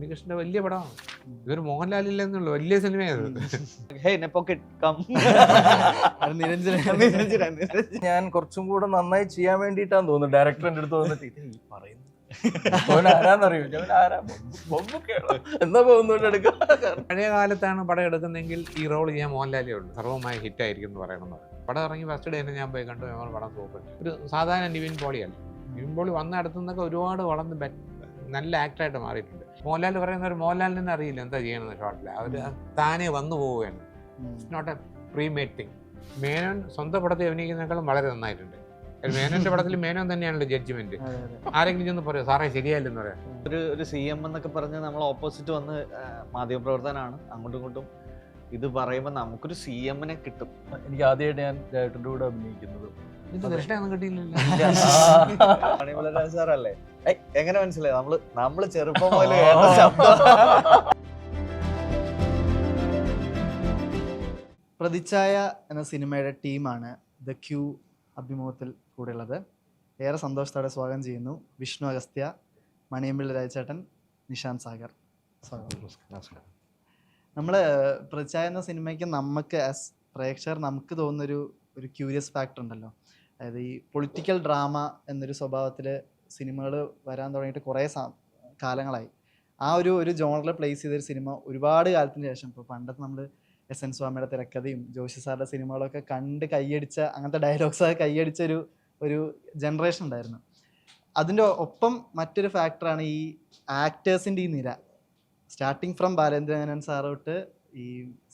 ഉണ്ണികൃഷ്ണന്റെ വലിയ പടമാണ്. ഇതൊരു മോഹൻലാലില്ലെന്നുള്ള വലിയ സിനിമയാണ്. ഞാൻ കുറച്ചും കൂടെ നന്നായി ചെയ്യാൻ വേണ്ടിയിട്ടാന്ന് തോന്നുന്നു ഡയറക്ടറിന്റെ അടുത്ത് വന്നിട്ട് ഇത് ഈ പറയുന്നത് ആരാന്നറിയോ, എന്നാ പോകുന്നുണ്ട് എടുക്കാം. പഴയ കാലത്താണ് പടം എടുക്കുന്നതെങ്കിൽ ഈ റോൾ ചെയ്യാൻ മോഹൻലാലേ ഉള്ളൂ, സർവ്വമായ ഹിറ്റായിരിക്കും എന്ന് പറയണമെന്ന് പറയും. പടം ഇറങ്ങി ഫസ്റ്റ് ഡേ തന്നെ ഞാൻ പോയി കണ്ടു. ഞങ്ങൾ പടം സൂപ്പർ. ഒരു സാധാരണ നിവിൻ പോളിയല്ല. നിവിൻ പോളി വന്ന അടുത്തുനിന്നൊക്കെ ഒരുപാട് വളർന്ന് നല്ല ആക്ടറായിട്ട് മാറിയിട്ടുണ്ട്. മോഹൻലാൽ പറയുന്ന ഒരു മോഹൻലാലിൽ നിന്ന് അറിയില്ല എന്താ ചെയ്യണമെന്ന് ഷോട്ടിൽ. അവർ താനെ വന്നു പോവുകയാണ്. It's not a premade thing. Menon സ്വന്തം പടത്തിൽ അഭിനയിക്കുന്നതിനേക്കാളും വളരെ നന്നായിട്ടുണ്ട്. മേനോന്റെ പടത്തിൽ മേനോൻ തന്നെയാണല്ലോ ജഡ്ജ്മെന്റ്. ആരെങ്കിലും ചെന്ന് പറയാം സാറേ ശരിയായില്ലെന്ന് പറയാം. ഒരു CM എന്നൊക്കെ പറഞ്ഞ് നമ്മൾ ഓപ്പോസിറ്റ് വന്ന് മാധ്യമപ്രവർത്തനാണ് അങ്ങോട്ടും ഇങ്ങോട്ടും ഇത് പറയുമ്പോൾ നമുക്കൊരു CM-നെ കിട്ടും. എനിക്ക് ആദ്യമായിട്ട് ഞാൻ ചേട്ടൻ്റെ കൂടെ അഭിനയിക്കുന്നത്. ഇത് ദൃഷ്ടിയൊന്നും കിട്ടിയില്ലല്ലോ. മണിമലരാജ് സാറല്ലേ? എങ്ങനെ മനസ്സിലായി? നമ്മള് ചെറുപ്പം പോലെ കേട്ട ശബ്ദം. പ്രതിച്ഛായ എന്ന സിനിമയുടെ ടീമാണ് ദ ക്യൂ അഭിമുഖത്തിൽ കൂടെയുള്ളത്. ഏറെ സന്തോഷത്തോടെ സ്വാഗതം ചെയ്യുന്നു വിഷ്ണു അഗസ്ത്യ, മണിയമ്പിള്ള രാജചേട്ടൻ, നിഷാന്ത് സാഗർ. നമസ്കാരം. നമ്മൾ പ്രതിച്ഛായ എന്ന സിനിമയ്ക്ക് നമുക്ക് ആസ് പ്രേക്ഷകർ നമുക്ക് തോന്നുന്നൊരു ക്യൂരിയസ് ഫാക്ടർ ഉണ്ടല്ലോ. അതായത് ഈ പൊളിറ്റിക്കൽ ഡ്രാമ എന്നൊരു സ്വഭാവത്തിൽ സിനിമകൾ വരാൻ തുടങ്ങിയിട്ട് കുറേ കാലങ്ങളായി. ആ ഒരു ജോണറിൽ പ്ലേസ് ചെയ്തൊരു സിനിമ ഒരുപാട് കാലത്തിന് ശേഷം, ഇപ്പോൾ പണ്ടത്തെ നമ്മൾ SN സ്വാമിയുടെ തിരക്കഥയും ജോഷി സാറിൻ്റെ സിനിമകളൊക്കെ കണ്ട് കൈയടിച്ച, അങ്ങനത്തെ ഡയലോഗ്സൊക്കെ കൈയടിച്ച ഒരു ജനറേഷൻ ഉണ്ടായിരുന്നു. അതിൻ്റെ ഒപ്പം മറ്റൊരു ഫാക്ടറാണ് ഈ ആക്ടേഴ്സിൻ്റെ ഈ നിര. സ്റ്റാർട്ടിങ് ഫ്രം ബാലേന്ദ്രമേനോൻ സാർ തൊട്ട് ഈ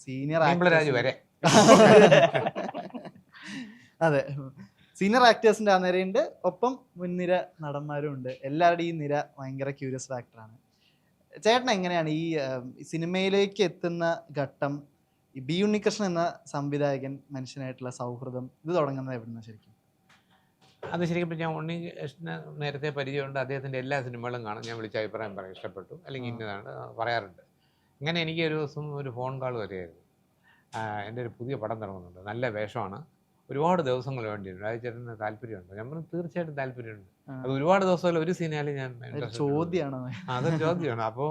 സീനിയർ മണിമലരാജ് വരെ. അതെ, സീനിയർ ആക്ടേഴ്സിൻ്റെ ആ നിരയുണ്ട്, ഒപ്പം മുൻനിര നടന്മാരും ഉണ്ട്. എല്ലാവരുടെയും ഈ നിര ഭയങ്കര ക്യൂരിയസ് ഫാക്ടറാണ്. ചേട്ടൻ എങ്ങനെയാണ് ഈ സിനിമയിലേക്ക് എത്തുന്ന ഘട്ടം, ഈ ബി ഉണ്ണികൃഷ്ണൻ എന്ന സംവിധായകൻ മനുഷ്യനായിട്ടുള്ള സൗഹൃദം ഇത് തുടങ്ങുന്നത് എവിടുന്ന ശരിക്കും? അത് ശരിക്കും ഞാൻ ഉണ്ണികൃഷ്ണനെ നേരത്തെ പരിചയമുണ്ട്. അദ്ദേഹത്തിൻ്റെ എല്ലാ സിനിമകളും കാണും. ഞാൻ വിളിച്ച അഭിപ്രായം പറയാം, ഇഷ്ടപ്പെട്ടു അല്ലെങ്കിൽ ഇന്നതാണ് പറയാറുണ്ട്. ഇങ്ങനെ എനിക്ക് ഒരു ദിവസം ഒരു ഫോൺ കോൾ വരികയായിരുന്നു. എൻ്റെ ഒരു പുതിയ പടം തുടങ്ങുന്നുണ്ട്, നല്ല വേഷമാണ്, ഒരുപാട് ദിവസങ്ങൾ വേണ്ടിയിട്ടുണ്ട്, രാജചേട്ടന് താല്പര്യമുണ്ട്. ഞാൻ പറഞ്ഞു തീർച്ചയായിട്ടും താല്പര്യമുണ്ട്. അത് ഒരുപാട് ദിവസമല്ല, ഒരു സീനാലും ഞാൻ ചോദ്യമാണോ? അതൊരു ചോദ്യമാണ്. അപ്പോൾ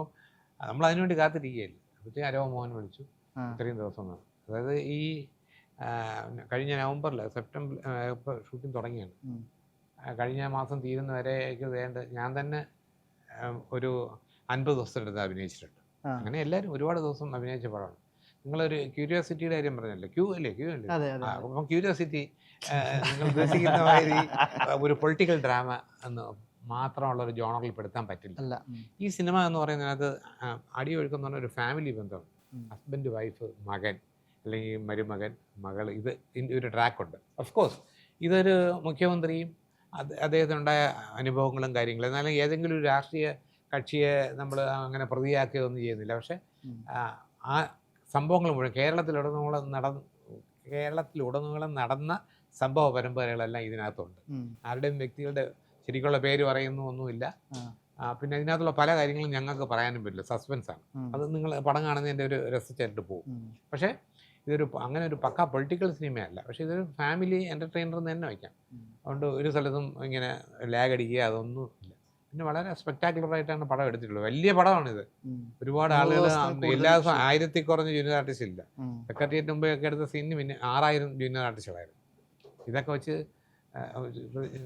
നമ്മൾ അതിനുവേണ്ടി കാത്തിരിക്കുകയില്ല. അപ്പോഴത്തേക്കും അരോ മോഹൻ വിളിച്ചു. ഇത്രയും ദിവസം അതായത് ഈ കഴിഞ്ഞ നവംബറിൽ സെപ്റ്റംബർ ഇപ്പോൾ ഷൂട്ടിംഗ് തുടങ്ങിയാണ്. കഴിഞ്ഞ മാസം തീരുന്ന വരേക്ക് വേണ്ട ഞാൻ തന്നെ ഒരു 50 ദിവസത്തിനടുത്ത് അഭിനയിച്ചിട്ടുണ്ട്. അങ്ങനെ എല്ലാവരും ഒരുപാട് ദിവസം അഭിനയിച്ച പടമാണ്. നിങ്ങളൊരു ക്യൂരിയോസിറ്റിയുടെ കാര്യം പറഞ്ഞല്ലോ, ക്യൂ അല്ലേ? അപ്പം ക്യൂരിയോസിറ്റി നിങ്ങൾ ഉദ്ദേശിക്കുന്ന മാതിരി ഒരു പൊളിറ്റിക്കൽ ഡ്രാമ എന്ന് മാത്രമുള്ള ഒരു ജോണറിൽ പെടുത്താൻ പറ്റില്ല. ഈ സിനിമ എന്ന് പറയുന്നതിനകത്ത് അടിയൊഴുക്കെന്ന് പറഞ്ഞ ഒരു ഫാമിലി ബന്ധമാണ്. ഹസ്ബൻഡ്, വൈഫ്, മകൻ അല്ലെങ്കിൽ മരുമകൻ, മകൾ, ഇത് ഒരു ട്രാക്കുണ്ട്. ഓഫ് കോഴ്സ് ഇതൊരു മുഖ്യമന്ത്രിയും അദ്ദേഹത്തിനുണ്ടായ അനുഭവങ്ങളും കാര്യങ്ങളും, എന്നാലും ഏതെങ്കിലും ഒരു രാഷ്ട്രീയ കക്ഷിയെ നമ്മൾ അങ്ങനെ പ്രതിയാക്കുകയൊന്നും ചെയ്യുന്നില്ല. പക്ഷേ ആ സംഭവങ്ങൾ മുഴുവൻ കേരളത്തിലുടനീളം നടന്ന സംഭവ പരമ്പരകളെല്ലാം ഇതിനകത്തുണ്ട്. ആരുടെയും വ്യക്തികളുടെ ശരിക്കുള്ള പേര് പറയുന്നു ഒന്നുമില്ല. പിന്നെ ഇതിനകത്തുള്ള പല കാര്യങ്ങളും ഞങ്ങൾക്ക് പറയാനും പറ്റില്ല, സസ്പെൻസാണ്. അത് നിങ്ങൾ പടം കാണുന്നതിൻ്റെ ഒരു രസിച്ചായിട്ട് പോകും. പക്ഷേ ഇതൊരു അങ്ങനെ ഒരു പക്ക പൊളിറ്റിക്കൽ സിനിമയല്ല. പക്ഷേ ഇതൊരു ഫാമിലി എൻ്റർടൈനർ എന്ന് തന്നെ വയ്ക്കാം. അതുകൊണ്ട് ഒരു സ്ഥലത്തും ഇങ്ങനെ ലാഗ് അടിക്കുക അതൊന്നും ഇല്ല. പിന്നെ വളരെ സ്പെക്ടാക്കുലറായിട്ടാണ് പടം എടുത്തിട്ടുള്ളത്. വലിയ പടമാണിത്. ഒരുപാട് ആളുകൾ, എല്ലാ ദിവസവും 1000 കുറഞ്ഞ ജൂനിയർ ആർട്ടിസ്റ്റ് ഇല്ല. സെക്രട്ടേറിയറ്റ് മുമ്പ് ഒക്കെ എടുത്ത സീനിന് പിന്നെ 6000 ജൂനിയർ ആർട്ടിസ്റ്റുകളായിരുന്നു. ഇതൊക്കെ വെച്ച്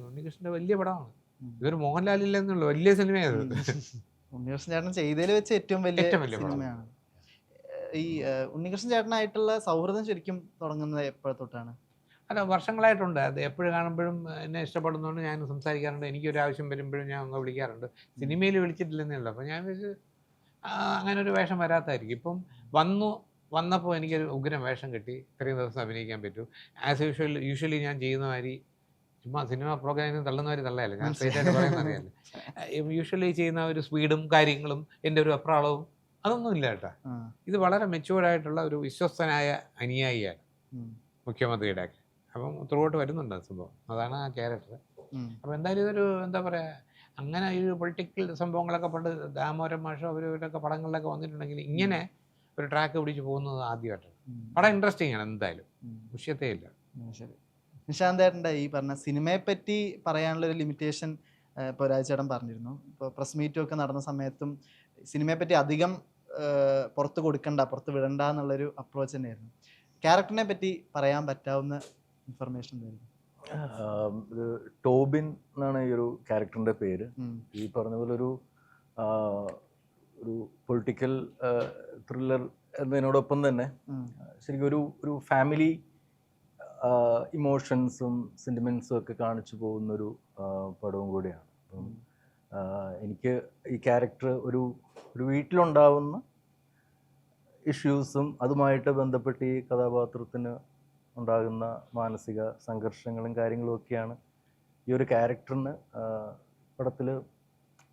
ഉണ്ണികൃഷ്ണന്റെ വലിയ പടമാണ്. ഇതൊരു മോഹൻലാലില്ലെന്നുള്ള വലിയ സിനിമയാണ്. ഉണ്ണികൃഷ്ണൻ ചേട്ടൻ ചെയ്തതിൽ വെച്ച് ഏറ്റവും വലിയ സിനിമയാണ്. ഈ ഉണ്ണികൃഷ്ണൻ ചേട്ടനായിട്ടുള്ള സൗഹൃദം ശരിക്കും തുടങ്ങുന്നത് എപ്പോഴത്തൊട്ടാണ്? അല്ല, വർഷങ്ങളായിട്ടുണ്ട്. അത് എപ്പോഴും കാണുമ്പോഴും എന്നെ ഇഷ്ടപ്പെടുന്നതുകൊണ്ട് ഞാൻ സംസാരിക്കാറുണ്ട്. എനിക്കൊരു ആവശ്യം വരുമ്പോഴും ഞാൻ ഒന്ന് വിളിക്കാറുണ്ട്. സിനിമയിൽ വിളിച്ചിട്ടില്ലെന്നേ ഉള്ളൂ. അപ്പോൾ ഞാൻ വെച്ച് അങ്ങനെ ഒരു വേഷം വരാത്തായിരിക്കും. ഇപ്പം വന്നപ്പോൾ എനിക്കൊരു ഉഗ്രം വേഷം കിട്ടി. ഇത്രയും ദിവസം അഭിനയിക്കാൻ പറ്റും. ആസ് യൂഷ്വലി ഞാൻ ചെയ്യുന്ന മാതിരി ചുമ്മാ സിനിമ പ്രോഗ്രാമിൽ തള്ളുന്ന മാതിരി തള്ളയല്ല, ഞാൻ സ്ട്രേറ്റായിട്ട് പറയുന്ന അറിയാമല്ലോ. യൂഷ്വലി ചെയ്യുന്ന ഒരു സ്പീഡും കാര്യങ്ങളും എൻ്റെ ഒരു അപ്രാളവും അതൊന്നും ഇല്ല കേട്ടോ. ഇത് വളരെ മെച്യൂർഡായിട്ടുള്ള ഒരു വിശ്വസ്തനായ അനുയായിയാണ് മുഖ്യമന്ത്രിയുടെ. അപ്പം ത്രൂഔട്ട് വരുന്നുണ്ട് സംഭവം. അതാണ് ആ ക്യാരക്ടർ. അപ്പോൾ എന്തായാലും ഇതൊരു എന്താ പറയുക, അങ്ങനെ ഈ പൊളിറ്റിക്കൽ സംഭവങ്ങളൊക്കെ പണ്ട് ദാമോദരൻ മാഷോ അവരൊക്കെ പടങ്ങളിലൊക്കെ വന്നിട്ടുണ്ടെങ്കിൽ ഇങ്ങനെ ഒരു ട്രാക്ക് പിടിച്ച് പോകുന്നത് ആദ്യമായിട്ടാണ്. പടം ഇൻട്രസ്റ്റിംഗ് ആണ്, എന്തായാലും വിഷയത്തേ ഇല്ല. ശരി, നിശാന്തേട്ടൻ്റെ ഈ പറഞ്ഞ സിനിമയെ പറ്റി പറയാനുള്ളൊരു ലിമിറ്റേഷൻ ഇപ്പോൾ രാജചേട്ടൻ പറഞ്ഞിരുന്നു. ഇപ്പോൾ പ്രസ് മീറ്റും ഒക്കെ നടന്ന സമയത്തും സിനിമയെ പറ്റി അധികം പുറത്ത് കൊടുക്കണ്ട, പുറത്ത് വിടണ്ട എന്നുള്ളൊരു അപ്രോച്ച് തന്നെയായിരുന്നു. ക്യാരക്ടറിനെ പറ്റി പറയാൻ പറ്റാവുന്ന ഇൻഫർമേഷൻ എന്തായിരുന്നു? ഇത് ടോബിൻ എന്നാണ് ഈ ഒരു ക്യാരക്ടറിൻ്റെ പേര്. ഈ പറഞ്ഞ പോലെ ഒരു പൊളിറ്റിക്കൽ ത്രില്ലർ എന്നതിനോടൊപ്പം തന്നെ ശരിക്കും ഒരു ഫാമിലി ഇമോഷൻസും സെൻറ്റിമെൻസും ഒക്കെ കാണിച്ചു പോകുന്നൊരു പടവും കൂടിയാണ്. അപ്പം എനിക്ക് ഈ ക്യാരക്ടർ ഒരു വീട്ടിലുണ്ടാവുന്ന ഇഷ്യൂസും അതുമായിട്ട് ബന്ധപ്പെട്ട് ഈ കഥാപാത്രത്തിന് ഉണ്ടാകുന്ന മാനസിക സംഘർഷങ്ങളും കാര്യങ്ങളും ഒക്കെയാണ് ഈ ഒരു ക്യാരക്ടറിന് പടത്തിൽ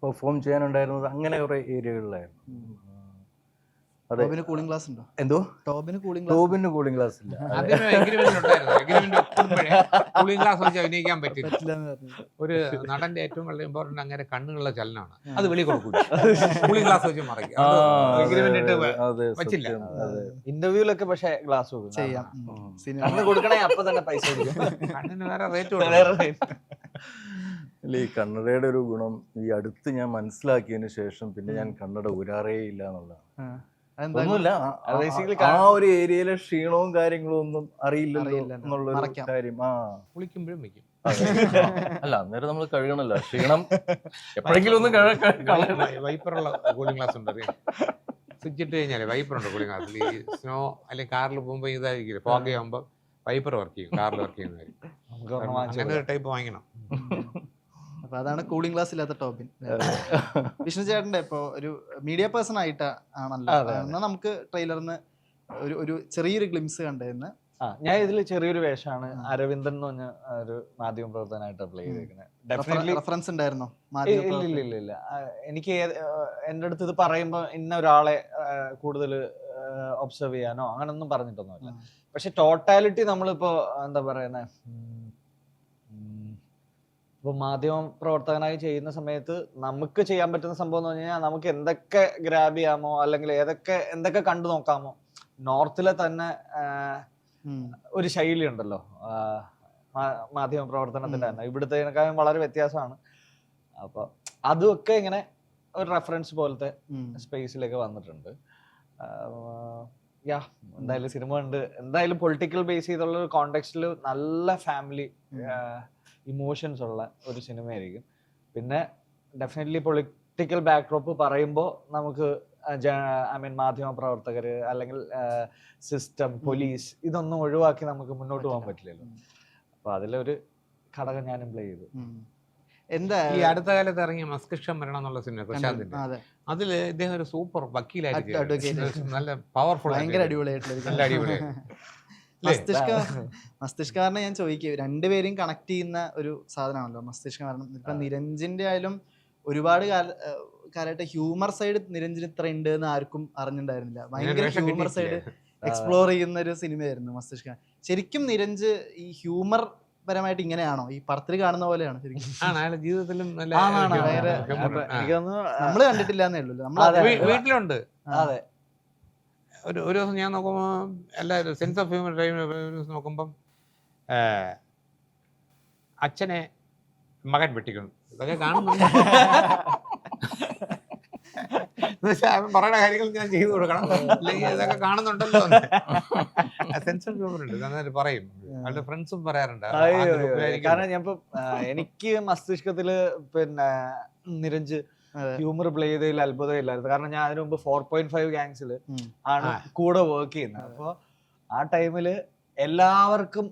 പെർഫോം ചെയ്യാനുണ്ടായിരുന്നത്. അങ്ങനെ കുറേ ഏരിയകളിലായിരുന്നു. അതെ. കൂളിംഗ് ഗ്ലാസ് ഉണ്ടോ? എന്തോ ടോബിന് കൂളിംഗ് ഗ്ലാസ് ഇല്ല. കൂളിംഗ് ഗ്ലാസ് വെച്ച് അഭിനയിക്കാൻ പറ്റില്ല. പറ്റില്ല. ഒരു നടന്റെ ഏറ്റവും വലിയ ഇമ്പോർട്ടന്റ് അങ്ങനെ കണ്ണുകളുടെ ചലനമാണ്. അത് വെളി കൊടുക്കൂല. കൂളിംഗ് ഗ്ലാസ് വെച്ച് മറയ്ക്കും. പറ്റില്ല. ഇന്റർവ്യൂലൊക്കെ പക്ഷെ ഗ്ലാസ് ചെയ്യാം. കണ്ണ് കൊടുക്കണേ അപ്പൊ തന്നെ പൈസ കൊടുക്കും. കണ്ണിന് വേറെ റേറ്റ്. അല്ല, ഈ കണ്ണടയുടെ ഒരു ഗുണം ഈ അടുത്ത് ഞാൻ മനസ്സിലാക്കിയതിന് ശേഷം പിന്നെ ഞാൻ കണ്ണട ഊരാറേ ഇല്ല എന്നുള്ളതാണ്. ഒന്നുമില്ല, ആ ഒരു ഏരിയയിലെ ക്ഷീണവും കാര്യങ്ങളും ഒന്നും അറിയില്ലല്ലോ എന്നുള്ളൊരു കാര്യം. കുളിക്കുമ്പോഴും വെക്കും. അല്ല, അന്നേരം നമ്മൾ കഴുകണല്ലോ, ക്ഷീണം എപ്പോഴെങ്കിലും ഒന്ന് വൈപ്പറുള്ള കൂളിംഗ് ഗ്ലാസ് ഉണ്ട്. സ്വിച്ച് ഇട്ട് കഴിഞ്ഞാല് വൈപ്പറുണ്ട് കൂളിംഗ് ഗ്ലാസ്സിൽ. ഈ സ്നോ അല്ലെങ്കിൽ കാറിൽ പോകുമ്പോ ഇതായിരിക്കില്ല, ഫോഗ് ആകുമ്പോ വൈപ്പർ വർക്ക് ചെയ്യും, കാറിൽ വർക്ക് ചെയ്യുന്നതായിരിക്കും. അങ്ങനെ ഒരു ടൈപ്പ് വാങ്ങിക്കണം. അപ്പൊ അതാണ് കൂളിംഗ് ഗ്ലാസ് ഇല്ലാത്ത ടോബിൻ. വിഷ്ണു ചേട്ടന്റെ ഇപ്പൊ ഒരു മീഡിയ പേഴ്സൺ ആയിട്ട് ആണല്ലോ, എന്നാൽ നമുക്ക് ട്രെയിലറിന് ഒരു ചെറിയൊരു ഗ്ലിംസ് കണ്ടിരുന്നു. ഞാൻ ഇതിൽ ചെറിയൊരു വേഷമാണ് അരവിന്ദൻ എന്ന് പറഞ്ഞ ഒരു മാധ്യമ പ്രവർത്തനായിട്ട് അപ്ലൈ ചെയ്തേക്കുന്നത്. റെഫറൻസ് ഉണ്ടായിരുന്നോ? ഇല്ല. എനിക്ക് എൻ്റെ അടുത്ത് ഇത് പറയുമ്പോൾ ഇന്ന ഒരാളെ കൂടുതൽ ഒബ്സർവ് ചെയ്യാനോ അങ്ങനൊന്നും പറഞ്ഞിട്ടൊന്നുമില്ല. പക്ഷെ ടോട്ടാലിറ്റി നമ്മളിപ്പോ എന്താ പറയുന്നത്, ഇപ്പോൾ മാധ്യമ പ്രവർത്തകനായി ചെയ്യുന്ന സമയത്ത് നമുക്ക് ചെയ്യാൻ പറ്റുന്ന സംഭവം എന്ന് പറഞ്ഞു കഴിഞ്ഞാൽ നമുക്ക് എന്തൊക്കെ ഗ്രാബ് ചെയ്യാമോ അല്ലെങ്കിൽ എന്തൊക്കെ കണ്ടു നോക്കാമോ. നോർത്തിലെ തന്നെ ഒരു ശൈലി ഉണ്ടല്ലോ മാധ്യമ പ്രവർത്തനത്തിന്റെ തന്നെ, ഇവിടുത്തേക്കാളും വളരെ വ്യത്യാസമാണ്. അപ്പൊ അതൊക്കെ ഇങ്ങനെ ഒരു റെഫറൻസ് പോലത്തെ സ്പേസിലേക്ക് വന്നിട്ടുണ്ട്. എന്തായാലും സിനിമ ഉണ്ട്, എന്തായാലും പൊളിറ്റിക്കൽ ബേസ് ചെയ്തുള്ള ഒരു കോണ്ടെക്സ്റ്റിൽ നല്ല ഫാമിലി ഇമോഷൻസ് ഉള്ള ഒരു സിനിമയായിരിക്കും. പിന്നെ ഡെഫിനറ്റ്ലി പൊളിറ്റിക്കൽ ബാക്ക്ഡ്രോപ്പ് പറയുമ്പോൾ നമുക്ക് മാധ്യമ പ്രവർത്തകര് അല്ലെങ്കിൽ സിസ്റ്റം, പോലീസ് ഇതൊന്നും ഒഴിവാക്കി നമുക്ക് മുന്നോട്ട് പോകാൻ പറ്റില്ലല്ലോ. അപ്പൊ അതിലൊരു ഘടകം ഞാനും പ്ലേ ചെയ്തു. എന്താ ഈ അടുത്ത കാലത്ത് ഇറങ്ങിയ മസ്തിഷ്കം മരണം എന്നുള്ള സിനിമ പ്രശാന്തിന്റെ, അതില് ഇദ്ദേഹം ഒരു സൂപ്പർ വക്കീലായിട്ട് നല്ല പവർഫുൾ, ഭയങ്കര അടിപൊളിയായിട്ടുള്ള നല്ല അടിപൊളിയായിട്ട്. മസ്തിഷ്കാരനെ ഞാൻ ചോദിക്കുക, രണ്ടുപേരും കണക്ട് ചെയ്യുന്ന ഒരു സാധനമാണല്ലോ മസ്തിഷ്കമരണം. ഇപ്പൊ നിരഞ്ജിന്റെ ആയാലും ഒരുപാട് കാലമായിട്ട് ഹ്യൂമർ സൈഡ് നിരഞ്ജൻ ഇത്ര ഉണ്ട് എന്ന് ആർക്കും അറിഞ്ഞിട്ടുണ്ടായിരുന്നില്ല. ഭയങ്കര ഹ്യൂമർ സൈഡ് എക്സ്പ്ലോർ ചെയ്യുന്ന ഒരു സിനിമയായിരുന്നു മസ്തിഷ്കം. ശരിക്കും നിരഞ്ജ് ഈ ഹ്യൂമർ പരമായിട്ട് ഇങ്ങനെയാണോ, ഈ പടത്തിൽ കാണുന്ന പോലെയാണോ ശരിക്കും? ജീവിതത്തിലും നമ്മള് കണ്ടിട്ടില്ല എന്നേ ഉള്ളൂ, വീട്ടിലുണ്ട്. അതെ, ഒരു ദിവസം ഞാൻ നോക്കുമ്പോൾ എല്ലാവരും സെൻസ് ഓഫ് ഹ്യൂമർ നോക്കുമ്പം അച്ഛനെ മകൻ വെട്ടിക്കുന്നു, ഇതൊക്കെ കാണുന്നുണ്ട്. പറയുന്ന കാര്യങ്ങൾ ഞാൻ ചെയ്തു കൊടുക്കണം, അല്ലെങ്കിൽ ഇതൊക്കെ കാണുന്നുണ്ടല്ലോ. സെൻസ് ഓഫ് ഹ്യൂമർ ഉണ്ട്, നന്നായിട്ട് പറയും. അവരുടെ ഫ്രണ്ട്സും പറയാറുണ്ട്. കാരണം ഞാൻ ഇപ്പൊ എനിക്ക് മസ്തിഷ്കത്തില് പിന്നെ നിരഞ്ജ് ഹ്യൂമർ പ്ലേ ചെയ്തതിൽ അത്ഭുതമില്ലായിരുന്നു. കാരണം ഞാൻ അതിനു മുമ്പ് 4.5 ഗാങ്സിൽ ആണ് കൂടെ വർക്ക് ചെയ്യുന്നത്. അപ്പോൾ ആ ടൈമില് എല്ലാവർക്കും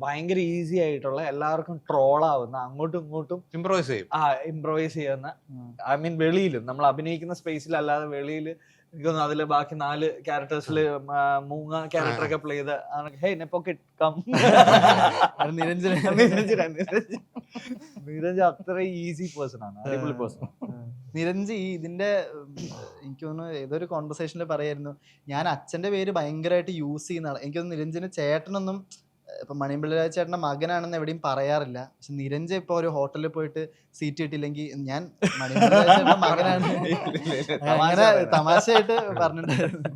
ഭയങ്കര ഈസി ആയിട്ടുള്ള, എല്ലാവർക്കും ട്രോളാവുന്ന, അങ്ങോട്ടും ഇങ്ങോട്ടും ഇംപ്രവൈസ് ചെയ്യുന്ന, വെളിയിലും നമ്മൾ അഭിനയിക്കുന്ന സ്പേസിൽ അല്ലാതെ വെളിയിൽ എനിക്ക് തോന്നുന്നു അതില് ബാക്കി 4 ക്യാരക്ടേഴ്സിൽ 3 ക്യാരക്ടറൊക്കെ പ്ലേ ചെയ്ത് നിരഞ്ജ് അത്ര ഈസി പേഴ്സൺ ആണ്, അടിപൊളി പേഴ്സൺ. നിരഞ്ജ് ഇതിന്റെ എനിക്ക് തോന്നുന്നു ഏതൊരു കോൺവെർസേഷനിൽ പറയായിരുന്നു, ഞാൻ അച്ഛന്റെ പേര് ഭയങ്കരമായിട്ട് യൂസ് ചെയ്യുന്ന ആളാണ്. എനിക്ക് തോന്നുന്നു നിരഞ്ജന് ചേട്ടനൊന്നും, ഇപ്പൊ മണിപിള്ള ചേട്ടന്റെ മകനാണെന്ന് എവിടെയും പറയാറില്ല. പക്ഷെ നിരഞ്ജൻ ഇപ്പൊ ഒരു ഹോട്ടലിൽ പോയിട്ട് സീറ്റ് കിട്ടിയില്ലെങ്കിൽ ഞാൻ മണിപിള്ള ചേട്ടന്റെ മകനാണ് അങ്ങനെ തമാശയായിട്ട് പറഞ്ഞിട്ടുണ്ടായിരുന്നു.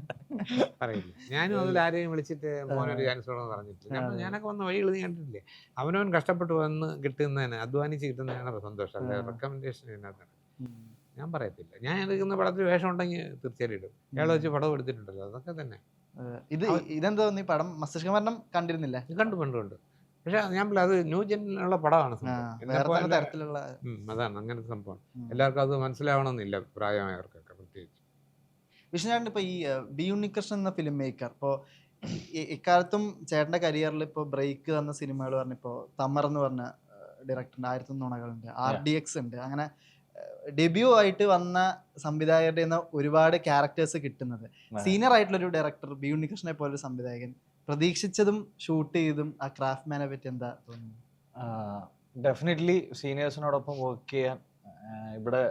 പറയില്ല, ഞാനും അതിൽ ആരെയും വിളിച്ചിട്ട് മോനൊരു ചാൻസ് വേണമെന്ന് പറഞ്ഞിട്ടില്ല. ഞാനൊക്കെ വന്ന വഴി എഴുതി കണ്ടിട്ടില്ലേ, അവനവൻ കഷ്ടപ്പെട്ട് വന്ന് കിട്ടുന്നതിന്, അധ്വാനിച്ച് കിട്ടുന്നതിനാണ് സന്തോഷം, അല്ലെ റെക്കമെൻഡേഷൻ ഇതിനകത്താണ്. ഞാൻ പറയത്തില്ല. ഞാൻ എടുക്കുന്ന പടത്തിൽ വേഷം ഉണ്ടെങ്കിൽ തീർച്ചയായിട്ടും ഇടും. ഇയാൾ വെച്ച് പടം എടുത്തിട്ടുണ്ടല്ലോ, അതൊക്കെ തന്നെ. ഇതെന്താ തോന്നി പടം മസ്തിഷ്ക മരണം കണ്ടിരുന്നില്ല? കണ്ടുണ്ട്. പക്ഷെ ഞാൻ അത് ന്യൂ ജെന്നിലുള്ള പടമാണ് വേറെ തരത്തിലുള്ള അതാണ് അങ്ങനത്തെ സംഭവം. എല്ലാവർക്കും അത് മനസ്സിലാവണമെന്നില്ല, പ്രായമായവർക്കൊക്കെ പ്രത്യേകിച്ച്. വിഷ്ണുചേട്ടൻ ഇപ്പൊ ഈ ബി ഉണ്ണികൃഷ്ണൻ എന്ന ഫിലിം മേക്കർ ഇപ്പോൾ ഇക്കാലത്തും ചേട്ടന്റെ കരിയറിൽ ഇപ്പോൾ ബ്രേക്ക് തന്ന സിനിമകൾ പറഞ്ഞിപ്പോ തമർ എന്ന് പറഞ്ഞ ഡയറക്ടറിന്റെ 1000 നുണകളുണ്ട്, RDX ഉണ്ട്, അങ്ങനെ ഡെബ്യൂ ആയിട്ട് വന്ന സംവിധായകരുടെ ഒരുപാട് ക്യാരക്ടേഴ്സ് കിട്ടുന്നത്. സീനിയർ ആയിട്ടുള്ള ഒരു ഡയറക്ടർ ബി ഉണ്ണികൃഷ്ണനെ പോലൊരു സംവിധായകൻ പ്രതീക്ഷിച്ചതും ഷൂട്ട് ചെയ്തും ആ ക്രാഫ്റ്റ്മാനെ പറ്റി എന്താ തോന്നുന്നത്? ഡെഫിനറ്റ്ലി സീനിയേഴ്സിനോടൊപ്പം വർക്ക് ചെയ്യാൻ ഇവിടെ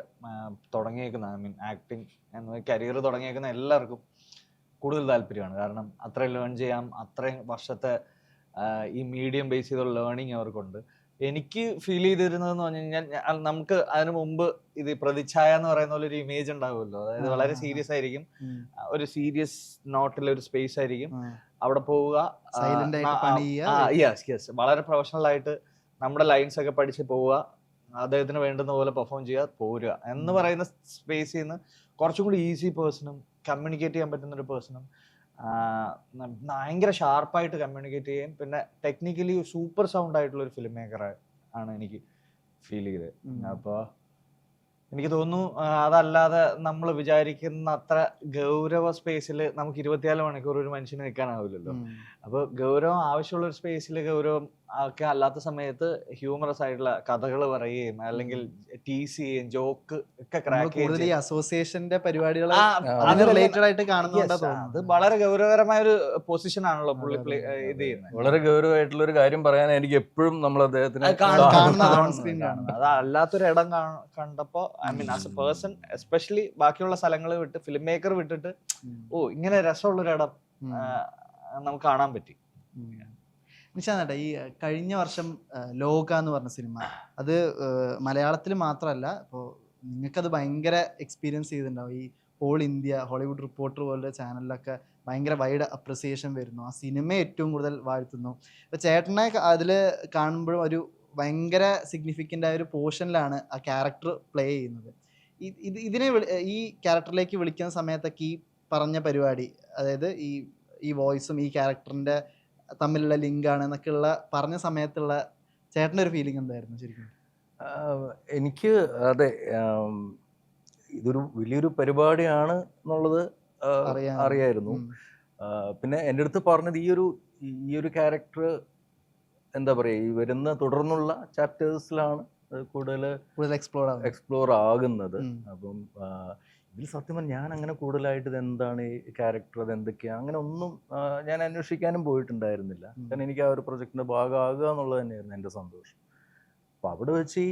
തുടങ്ങിയേക്കുന്ന ആക്ടിങ് എന്ന കരിയർ തുടങ്ങിയേക്കുന്ന എല്ലാവർക്കും കൂടുതൽ താല്പര്യമാണ്. കാരണം അത്രയും ലേൺ ചെയ്യാം, അത്രയും വർഷത്തെ ഈ മീഡിയം ബേസ് ചെയ്തുള്ള ലേണിങ് അവർക്കുണ്ട്. എനിക്ക് ഫീൽ ചെയ്തിരുന്നതെന്ന് പറഞ്ഞു കഴിഞ്ഞാൽ നമുക്ക് അതിനു മുമ്പ് ഇത് പ്രതിച്ഛായ എന്ന് പറയുന്ന പോലെ ഒരു ഇമേജ് ഉണ്ടാവുമല്ലോ, അതായത് വളരെ സീരിയസ് ആയിരിക്കും, ഒരു സീരിയസ് നോട്ടിൽ ഒരു സ്പേസ് ആയിരിക്കും, അവിടെ പോവുക, വളരെ പ്രൊഫഷണൽ ആയിട്ട് നമ്മുടെ ലൈൻസ് ഒക്കെ പഠിച്ച് പോവുക, അദ്ദേഹത്തിന് വേണ്ടുന്ന പോലെ പെർഫോം ചെയ്യുക, പോരുക എന്ന് പറയുന്ന സ്പേസിൽ നിന്ന് കുറച്ചും കൂടി ഈസി പേഴ്സണും കമ്മ്യൂണിക്കേറ്റ് ചെയ്യാൻ പറ്റുന്ന ഒരു പേഴ്സണും ഭയങ്കര ഷാർപ്പായിട്ട് കമ്മ്യൂണിക്കേറ്റ് ചെയ്യും, പിന്നെ ടെക്നിക്കലി സൂപ്പർ സൗണ്ട് ആയിട്ടുള്ള ഒരു ഫിലിം മേക്കർ ആണ് എനിക്ക് ഫീൽ ചെയ്തത്. അപ്പോൾ എനിക്ക് തോന്നുന്നു അതല്ലാതെ നമ്മൾ വിചാരിക്കുന്ന അത്ര ഗൗരവ സ്പേസിൽ നമുക്ക് 24 മണിക്കൂർ ഒരു മനുഷ്യന് നിൽക്കാനാവില്ലല്ലോ. അപ്പോൾ ഗൗരവം ആവശ്യമുള്ള ഒരു സ്പേസിൽ ഗൗരവം ഒക്കെ അല്ലാത്ത സമയത്ത് ഹ്യൂമറസ് ആയിട്ടുള്ള കഥകൾ പറയുകയും അല്ലെങ്കിൽ ടീസ് ചെയ്യുകയും ജോക്ക് ഒക്കെ ക്രാക്ക് അസോസിയേഷന്റെ പരിപാടികൾ റിലേറ്റഡ് ആയിട്ട് കാണുന്നുണ്ട്. അത് വളരെ ഗൗരവകരമായ ഒരു പൊസിഷൻ ആണല്ലോ പുള്ളി ഇത് ചെയ്യുന്നത്. വളരെ ഗൗരവമായിട്ടുള്ള ഒരു കാര്യം പറയാൻ എനിക്ക് എപ്പോഴും നമ്മൾ അദ്ദേഹത്തിന് അത് അല്ലാത്തൊരു ഇടം കണ്ടപ്പോ ആസ് എ പേഴ്സൺ എസ്പെഷ്യലി ബാക്കിയുള്ള സ്ഥലങ്ങൾ വിട്ട് ഫിലിം മേക്കർ വിട്ടിട്ട് ഇങ്ങനെ രസമുള്ളൊരു ഇടം നമുക്ക് കാണാൻ പറ്റി. നിശാന്തേട്ടാ, ഈ കഴിഞ്ഞ വർഷം ലോക എന്ന് പറഞ്ഞ സിനിമ, അത് മലയാളത്തിൽ മാത്രമല്ല, ഇപ്പോൾ നിങ്ങൾക്കത് ഭയങ്കര എക്സ്പീരിയൻസ് ചെയ്തിട്ടുണ്ടാവും. ഈ ഹോൾ ഇന്ത്യ, ഹോളിവുഡ് റിപ്പോർട്ടർ പോലുള്ള ചാനലിലൊക്കെ ഭയങ്കര വൈഡ് അപ്രിസിയേഷൻ വരുന്നു, ആ സിനിമ ഏറ്റവും കൂടുതൽ വാഴ്ത്തുന്നു. ഇപ്പോൾ ചേട്ടനെ അതിൽ കാണുമ്പോഴും ഒരു ഭയങ്കര സിഗ്നിഫിക്കൻ്റ് ആയ ഒരു പോർഷനിലാണ് ആ ക്യാരക്ടർ പ്ലേ ചെയ്യുന്നത്. ഇതിനെ ഈ ക്യാരക്ടറിലേക്ക് വിളിക്കുന്ന സമയത്തൊക്കെ ഈ പറഞ്ഞ പരിപാടി, അതായത് ഈ വോയിസും ഈ ക്യാരക്ടറിൻ്റെ തമ്മിലുള്ള ലിങ്കാണ് എന്നൊക്കെയുള്ള പറഞ്ഞ സമയത്തുള്ള ചേട്ടൻ്റെ ഒരു ഫീലിംഗ് എന്തായിരുന്നു ശരിക്കും? എനിക്ക് അതെ, ഇതൊരു വലിയൊരു പരിപാടിയാണ് എന്നുള്ളത് അറിയായിരുന്നു. പിന്നെ എൻ്റെ അടുത്ത് പറഞ്ഞത് ഈ ഒരു ക്യാരക്ടർ എന്താ പറയുക, ഈ വരുന്ന തുടർന്നുള്ള ചാപ്റ്റേഴ്സിലാണ് കൂടുതൽ എക്സ്പ്ലോർ ആകുന്നത്. അപ്പം ഇതിൽ സത്യം പറഞ്ഞാൽ ഞാൻ അങ്ങനെ കൂടുതലായിട്ട് ഇതെന്താണ് ഈ ക്യാരക്ടർ, അതെന്തൊക്കെയാണ്, അങ്ങനെ ഒന്നും ഞാൻ അന്വേഷിക്കാനും പോയിട്ടുണ്ടായിരുന്നില്ല. കാരണം എനിക്ക് ആ ഒരു പ്രൊജക്റ്റിൻ്റെ ഭാഗമാകുക എന്നുള്ളത് തന്നെയായിരുന്നു എൻ്റെ സന്തോഷം. അപ്പോൾ അവിടെ വെച്ച്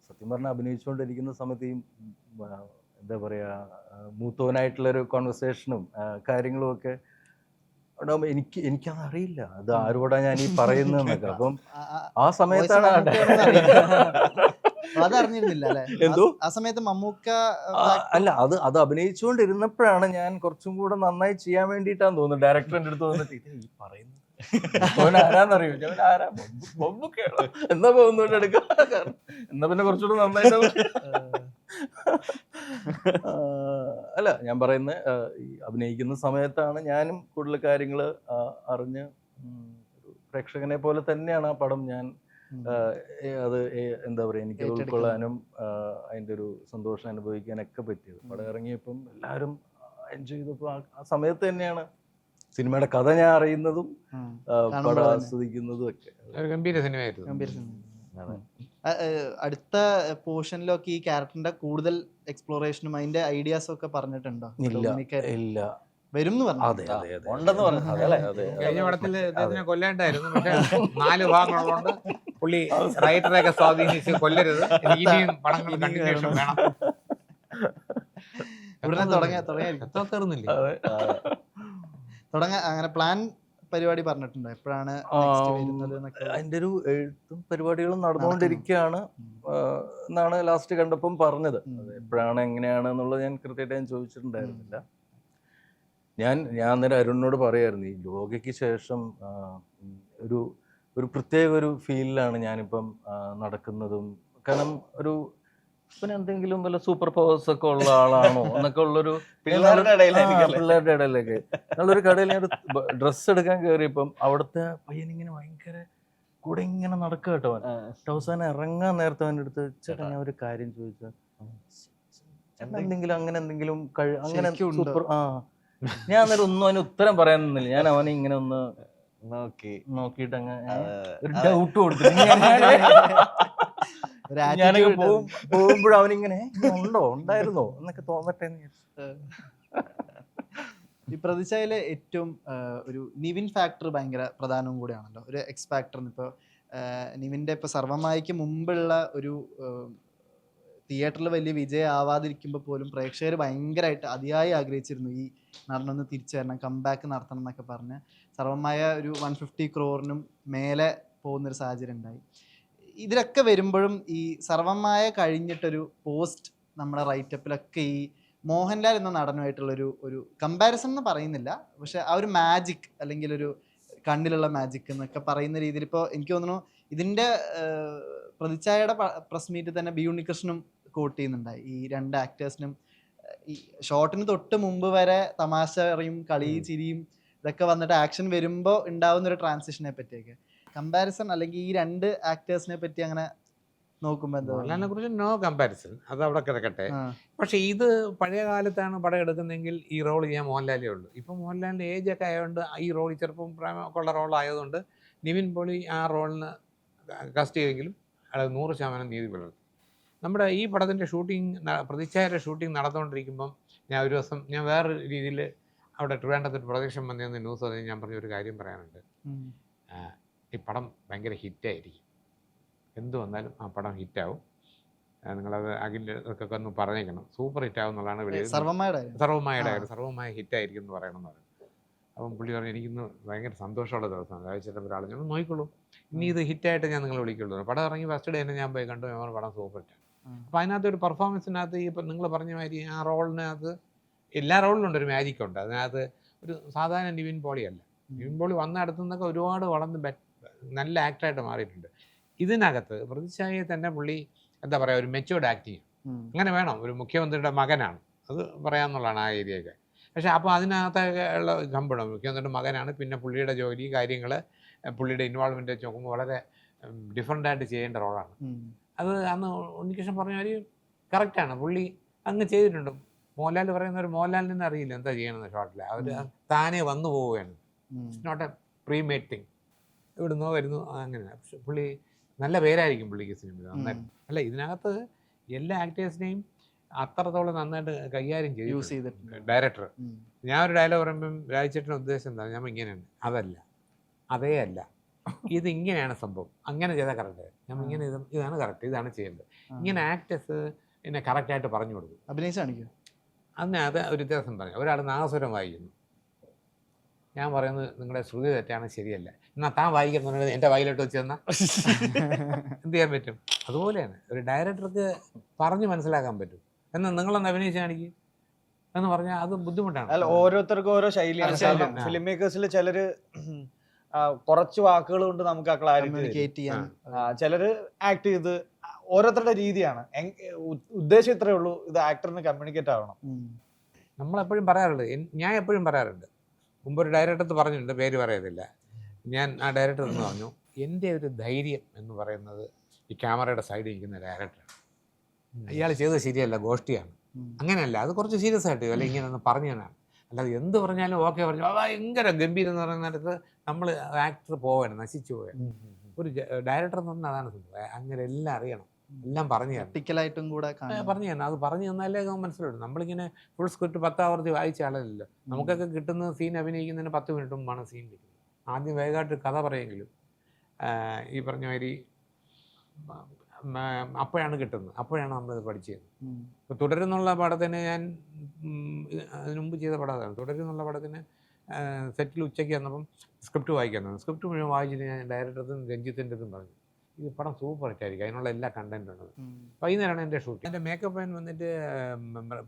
സത്യം പറഞ്ഞാൽ അഭിനയിച്ചുകൊണ്ടിരിക്കുന്ന സമയത്ത് എന്താ പറയുക, മൂത്തോനായിട്ടുള്ളൊരു കോൺവെർസേഷനും കാര്യങ്ങളും ഒക്കെ ഉണ്ടാകുമ്പോൾ എനിക്കത് അറിയില്ല, അത് ആരോടാ ഞാൻ ഈ പറയുന്നതെന്നൊക്കെ. അപ്പം ആ സമയത്താണ് അതറിഞ്ഞിരുന്നില്ല അല്ലേ? എന്തോ ആ സമയത്ത് മമ്മൂക്ക അല്ല, അത് അഭിനയിച്ചുകൊണ്ടിരുന്നപ്പോഴാണ് ഞാൻ കുറച്ചും കൂടെ നന്നായി ചെയ്യാൻ വേണ്ടിയിട്ടാന്ന് തോന്നുന്നു ഡയറക്ടറിന്റെ അടുത്ത് വന്നിട്ട് ഈ പറയുന്നത് ആരാന്നറിയോ, ഞാൻ ആരാ മമ്മൂക്കയാണോ എന്നാ ഒന്നുകൊണ്ട് എടുക്കാം, എന്നാ പിന്നെ കുറച്ചുകൂടെ നന്നായിട്ട്. അല്ല, ഞാൻ പറയുന്നത് ഈ അഭിനയിക്കുന്ന സമയത്താണ് ഞാനും കൂടുതൽ കാര്യങ്ങൾ അറിഞ്ഞ്, പ്രേക്ഷകനെ പോലെ തന്നെയാണ് ആ പടം ഞാൻ അത് എന്താ പറയുക, എനിക്ക് ഉൾക്കൊള്ളാനും അതിൻ്റെ ഒരു സന്തോഷം അനുഭവിക്കാനൊക്കെ പറ്റിയത്. പടം ഇറങ്ങിയപ്പം എല്ലാവരും എൻജോയ് ചെയ്തപ്പോൾ ആ സമയത്ത് തന്നെയാണ് സിനിമയുടെ കഥ ഞാൻ അറിയുന്നതും പടം ആസ്വദിക്കുന്നതും ഒക്കെ. ഗംഭീര സിനിമയായിരുന്നു. അടുത്ത പോർഷനിലൊക്കെ ഈ ക്യാരക്ടറിന്റെ കൂടുതൽ എക്സ്പ്ലോറേഷനും അതിന്റെ ഐഡിയാസും ഒക്കെ പറഞ്ഞിട്ടുണ്ടോ? ഇല്ല, വരും എന്ന് പറഞ്ഞു. ഉണ്ടെന്ന് പറഞ്ഞു. കഴിഞ്ഞ പടത്തിൽ അദ്ദേഹത്തിനെ കൊല്ലേണ്ടായിരുന്നു, പക്ഷെ 4 ഭാഗങ്ങളുള്ളതുകൊണ്ട് പുള്ളി റൈറ്ററെയൊക്കെ സ്വാധീനിച്ച് കൊല്ലരുത്, ഇനിയും പടങ്ങൾ കണ്ടിന്യൂഷൻ വേണം. അങ്ങനെ പ്ലാൻ പരിപാടി പറഞ്ഞിട്ടുണ്ടോ? എപ്പോഴാണ് അതിന്റെ ഒരു എഴുത്തും പരിപാടികളും നടന്നുകൊണ്ടിരിക്കുകയാണ് എന്നാണ് ലാസ്റ്റ് കണ്ടപ്പം പറഞ്ഞത്. എപ്പോഴാണ് എങ്ങനെയാണ് എന്നുള്ളത് ഞാൻ കൃത്യമായിട്ട് ഞാൻ ചോദിച്ചിട്ടുണ്ടായിരുന്നില്ല. ഞാൻ അന്നേരം അരുണിനോട് പറയായിരുന്നു, ഈ ലോകയ്ക്ക് ശേഷം ഒരു പ്രത്യേക ഒരു ഫീലിലാണ് ഞാനിപ്പം നടക്കുന്നതും. കാരണം പിന്നെ എന്തെങ്കിലും വല്ല സൂപ്പർ പവേഴ്സ് ഒക്കെ ഉള്ള ആളാണോ എന്നൊക്കെ ഉള്ളൊരു പിള്ളേരുടെ ഇടയിലായിരിക്കും പിള്ളേരുടെ ഇടയിലൊക്കെ ഞങ്ങളൊരു കടയിൽ ഞാൻ ഡ്രസ്സ് എടുക്കാൻ കയറിയപ്പം അവിടുത്തെ പയ്യനിങ്ങനെ ഭയങ്കര കൂടെ ഇങ്ങനെ നടക്കുക കേട്ടോ. അവസാനം ഇറങ്ങാൻ നേരത്തെ അവൻ്റെ അടുത്ത് ചേട്ടാ ഞാൻ ഒരു കാര്യം ചോദിച്ചു, എന്തെങ്കിലും അങ്ങനെ എന്തെങ്കിലും അങ്ങനെ സൂപ്പർ ഞാൻ അന്നേരം ഒന്നും അതിന് ഉത്തരം പറയാൻ നിന്നില്ല. ഞാൻ അവനെ ഇങ്ങനെ ഒന്ന് നോക്കിയിട്ട് അങ്ങനെ ഒരു ഡൗട്ട് കൊടുത്തു. ഞാനൊക്കെ പോകുമ്പോഴും അവനിങ്ങനെ ഉണ്ടോ ഉണ്ടായിരുന്നോ എന്നൊക്കെ തോന്നട്ടെ. ഈ പ്രതിച്ഛായയിലെ ഏറ്റവും ഒരു നിവിൻ ഫാക്ടർ ഭയങ്കര പ്രധാനവും കൂടിയാണല്ലോ, ഒരു എക്സ് ഫാക്ടറിന്. ഇപ്പോൾ നിവിൻ്റെ ഇപ്പോൾ സർവമായിക്ക് മുമ്പുള്ള ഒരു തിയേറ്ററിൽ വലിയ വിജയം ആവാതിരിക്കുമ്പോൾ പോലും പ്രേക്ഷകർ ഭയങ്കരമായിട്ട് അതിയായി ആഗ്രഹിച്ചിരുന്നു ഈ നടനൊന്ന് തിരിച്ചു വരണം, കംബാക്ക് നടത്തണം എന്നൊക്കെ പറഞ്ഞ്. സർവമായ ഒരു 150 crore മേലെ പോകുന്നൊരു സാഹചര്യം ഉണ്ടായി. ഇതിലൊക്കെ വരുമ്പോഴും ഈ സർവമായ കഴിഞ്ഞിട്ടൊരു പോസ്റ്റ് നമ്മുടെ റൈറ്റപ്പിലൊക്കെ ഈ മോഹൻലാൽ എന്ന നടനുമായിട്ടുള്ളൊരു ഒരു കമ്പാരിസൺ എന്ന് പറയുന്നില്ല, പക്ഷെ ആ ഒരു മാജിക് അല്ലെങ്കിൽ ഒരു കണ്ണിലുള്ള മാജിക് എന്നൊക്കെ പറയുന്ന രീതിയിൽ ഇപ്പോൾ എനിക്ക് തോന്നുന്നു ഇതിൻ്റെ പ്രതിച്ഛായയുടെ പ്രസ് മീറ്റിൽ തന്നെ ബി ഉണ്ണികൃഷ്ണനും കോട്ട് ചെയ്യുന്നുണ്ടായി. ഈ രണ്ട് ആക്ടേഴ്സിനും ഈ ഷോട്ടിന് തൊട്ട് മുമ്പ് വരെ തമാശ അറിയും കളി ചിരിയും ഇതൊക്കെ വന്നിട്ട് ആക്ഷൻ വരുമ്പോൾ ഉണ്ടാവുന്ന ഒരു ട്രാൻസിഷനെ പറ്റിയൊക്കെ കമ്പാരിസൺ അല്ലെങ്കിൽ ഈ രണ്ട് ആക്ടേഴ്സിനെ പറ്റി അങ്ങനെ നോക്കുമ്പോൾ എന്താ മോഹൻലാലിനെ കുറിച്ച് നോ കമ്പാരിസൺ, അത് അവിടെ കിടക്കട്ടെ. പക്ഷെ ഇത് പഴയ കാലത്താണ് പടം എടുക്കുന്നതെങ്കിൽ ഈ റോൾ ചെയ്യാൻ മോഹൻലാലേ ഉള്ളൂ. ഇപ്പം മോഹൻലാലിൻ്റെ ഏജ് ഒക്കെ ആയതുകൊണ്ട് ഈ റോൾ ചെറുപ്പം പ്രായമൊക്കെ ഉള്ള റോളായതുകൊണ്ട് നിവിൻ പോളി ആ റോളിന് കാസ്റ്റ് ചെയ്തെങ്കിലും അത് 100% നീതി പുലർത്തി. നമ്മുടെ ഈ പടത്തിൻ്റെ ഷൂട്ടിംഗ് പ്രതിച്ഛായയുടെ ഷൂട്ടിംഗ് നടന്നുകൊണ്ടിരിക്കുമ്പം ഞാൻ ഒരു ദിവസം ഞാൻ വേറൊരു രീതിയിൽ അവിടെ ട്രിവാൻഡ്രത്ത് പ്രൊജക്ഷൻ വന്നതെന്ന് ന്യൂസ് പറഞ്ഞ് ഞാൻ പറഞ്ഞൊരു കാര്യം പറയാനുണ്ട്. ഈ പടം ഭയങ്കര ഹിറ്റായിരിക്കും, എന്ത് വന്നാലും ആ പടം ഹിറ്റാവും, നിങ്ങളത് അഖിലൊക്കെ ഒന്ന് പറഞ്ഞേക്കണം, സൂപ്പർ ഹിറ്റാവും എന്നുള്ളതാണ് സർവമായ ഹിറ്റായിരിക്കും എന്ന് പറയണമെന്ന് പറഞ്ഞു. അപ്പം പുള്ളി പറഞ്ഞു എനിക്കിന്ന് ഭയങ്കര സന്തോഷമുള്ള ദിവസമാണ്, രാവിലെ ഒരാൾ ഞാൻ നോക്കിക്കോളൂ, ഇനി ഇത് ഹിറ്റായിട്ട് ഞാൻ നിങ്ങളെ വിളിക്കുള്ളൂ. പടം ഇറങ്ങി ഫസ്റ്റ് ഡേ തന്നെ ഞാൻ പോയി കണ്ടു, ഞാൻ പടം സൂപ്പർ ഹിറ്റാണ്. അപ്പോൾ അതിനകത്ത് ഒരു പെർഫോമൻസിനകത്ത് ഈ ഇപ്പം നിങ്ങൾ പറഞ്ഞ മാതിരി ആ റോളിനകത്ത് എല്ലാ റോളിലുണ്ട് ഒരു മാജിക് ഉണ്ട്. അതിനകത്ത് ഒരു സാധാരണ നിവിൻ പോളിയല്ല. നിവിൻ പോളി വന്ന അടുത്തു നിന്നൊക്കെ ഒരുപാട് വളർന്ന് നല്ല ആക്ടറായിട്ട് മാറിയിട്ടുണ്ട്. ഇതിനകത്ത് പ്രതിച്ഛായയെ തന്നെ പുള്ളി എന്താ പറയുക ഒരു മെച്യൂർഡ് ആക്ടിങ് അങ്ങനെ വേണം, ഒരു മുഖ്യമന്ത്രിയുടെ മകനാണ്, അത് പറയാമെന്നുള്ളതാണ് ആ ഏരിയയൊക്കെ. പക്ഷേ അപ്പോൾ അതിനകത്തൊക്കെ ഉള്ള കമ്പണം മുഖ്യമന്ത്രിയുടെ മകനാണ്, പിന്നെ പുള്ളിയുടെ ജോലി കാര്യങ്ങൾ പുള്ളിയുടെ ഇൻവോൾവ്മെൻ്റ് വെച്ച് നോക്കുമ്പോൾ വളരെ ഡിഫറൻ്റായിട്ട് ചെയ്യേണ്ട റോളാണ്. അത് അന്ന് ഉണ്ണികൃഷ്ണൻ പറഞ്ഞ ഒരു കറക്റ്റാണ്, പുള്ളി അങ്ങ് ചെയ്തിട്ടുണ്ട്. മോഹൻലാൽ പറയുന്ന ഒരു മോഹൻലാലിൽ നിന്ന് അറിയില്ല എന്താ ചെയ്യണമെന്ന് ഷോട്ടിൽ, അവർ താനേ വന്നു പോവുകയാണ്. It's not a premade thing, ഇവിടുന്നോ വരുന്നു അങ്ങനെ. പക്ഷെ പുള്ളി നല്ല പേരായിരിക്കും പുള്ളിക്ക് സിനിമയിൽ നന്നായിട്ട്. അല്ല ഇതിനകത്ത് എല്ലാ ആക്ടേഴ്സിനെയും അത്രത്തോളം നന്നായിട്ട് കൈകാര്യം ചെയ്തു ഡയറക്ടർ. ഞാൻ ഒരു ഡയലോഗ് പറയുമ്പം രാജചേട്ടൻ്റെ ഉദ്ദേശം എന്താ, ഞാൻ ഇങ്ങനെയാണ്, അതല്ല അതേ അല്ല ഇത് ഇങ്ങനെയാണ് സംഭവം, അങ്ങനെ ചെയ്താൽ കറക്റ്റ്, ഞാൻ ഇങ്ങനെ ഇതാണ് കറക്റ്റ്, ഇതാണ് ചെയ്യേണ്ടത്. ഇങ്ങനെ ആക്ടേഴ്സ് എന്നെ കറക്റ്റായിട്ട് പറഞ്ഞു കൊടുക്കും, അഭിനയിച്ച് കാണിക്കും. അതിനകത്ത് ഒരു വ്യത്യാസം പറഞ്ഞു. ഒരാൾ നാഗസ്വരം വായിക്കുന്നു, ഞാൻ പറയുന്നത് നിങ്ങളുടെ ശ്രുതി തെറ്റാണ് ശരിയല്ല, എന്നാൽ താൻ വായിക്കുന്നത് എൻ്റെ വായിലോട്ട് വെച്ച് തന്നാൽ എന്ത് ചെയ്യാൻ പറ്റും? അതുപോലെയാണ് ഒരു ഡയറക്ടർക്ക് പറഞ്ഞ് മനസ്സിലാക്കാൻ പറ്റും. എന്നാൽ നിങ്ങളൊന്ന് അഭിനയിച്ച് കാണിക്കും എന്ന് പറഞ്ഞാൽ അത് ബുദ്ധിമുട്ടാണ്. അല്ല, ഓരോരുത്തർക്കും ഓരോ ശൈലിയാണ്. ഫിലിം മേക്കേഴ്സിൽ ചിലര് കുറച്ച് വാക്കുകൾ കൊണ്ട് നമുക്ക് ആ ക്ലാരിറ്റി ചെയ്യാൻ, ചിലര് ആക്ട് ചെയ്ത് ഓരോരുത്തരുടെ രീതിയാണ്. ഉദ്ദേശം ഇത്രയേ ഉള്ളൂ, ഇത് ആക്ടറിന് കമ്മ്യൂണിക്കേറ്റ് ആവണം. നമ്മളെപ്പോഴും പറയാറുണ്ട്, ഞാൻ എപ്പോഴും പറയാറുണ്ട്, മുമ്പ് ഒരു ഡയറക്ടർ പറഞ്ഞിട്ടുണ്ട്, പേര് പറയത്തില്ല, ഞാൻ ആ ഡയറക്ടർ എന്ന് പറഞ്ഞു, എൻ്റെ ഒരു ധൈര്യം എന്ന് പറയുന്നത് ഈ ക്യാമറയുടെ സൈഡിൽ ഇരിക്കുന്ന ഡയറക്ടറാണ്. ഇയാൾ ചെയ്തത് ശരിയല്ല, ഗോഷ്ടിയാണ്, അങ്ങനെയല്ല, അത് കുറച്ച് സീരിയസ് ആയിട്ട് അല്ലെങ്കിൽ ഇങ്ങനെ ഒന്ന് പറഞ്ഞു തന്നാണ്. അല്ലാതെ എന്ത് പറഞ്ഞാലും ഓക്കെ പറഞ്ഞു ഭയങ്കര ഗംഭീരം എന്ന് പറയുന്നിടത്ത് നമ്മൾ ആക്ടർ പോവാണ്, നശിച്ചു പോവാണ്. ഒരു ഡയറക്ടർ എന്ന് പറഞ്ഞാൽ അതാണ് സംഭവം, അങ്ങനെ എല്ലാം അറിയണം, എല്ലാം പറഞ്ഞു തരണം, കൂടെ പറഞ്ഞു തരണം. അത് പറഞ്ഞു തന്നാലേ മനസ്സിലാവും. നമ്മളിങ്ങനെ ഫുൾ സ്ക്രിപ്റ്റ് 10 ആവർത്തി വായിച്ച ആളല്ലല്ലോ. നമുക്കൊക്കെ കിട്ടുന്ന സീൻ അഭിനയിക്കുന്നതിന് 10 മിനിറ്റ് മുമ്പാണ് സീൻ കിട്ടുന്നത്. ആദ്യം വേഗമായിട്ട് കഥ പറയെങ്കിലും ഈ പറഞ്ഞ മാതിരി അപ്പോഴാണ് കിട്ടുന്നത്, അപ്പോഴാണ് നമ്മളിത് പഠിച്ചത്. ഇപ്പോൾ തുടരുന്നുള്ള പടത്തിന് ഞാൻ അതിന് മുമ്പ് ചെയ്ത പടം അതാണ്. തുടരുന്നുള്ള പടത്തിന് സെറ്റിൽ ഉച്ചയ്ക്ക് വന്നപ്പം സ്ക്രിപ്റ്റ് വായിക്കാൻ തന്നെ, സ്ക്രിപ്റ്റ് മുഴുവൻ വായിച്ചിട്ട് ഞാൻ ഡയറക്ടറും രഞ്ജിത്തിൻ്റെതും പറഞ്ഞു ഈ പടം സൂപ്പർ ഹിറ്റായിരിക്കും, അതിനുള്ള എല്ലാ കണ്ടൻറ്റും ഉണ്ട്. വൈകുന്നേരമാണ് എൻ്റെ ഷൂട്ട്. എൻ്റെ മേക്കപ്പ് മാൻ വന്നിട്ട്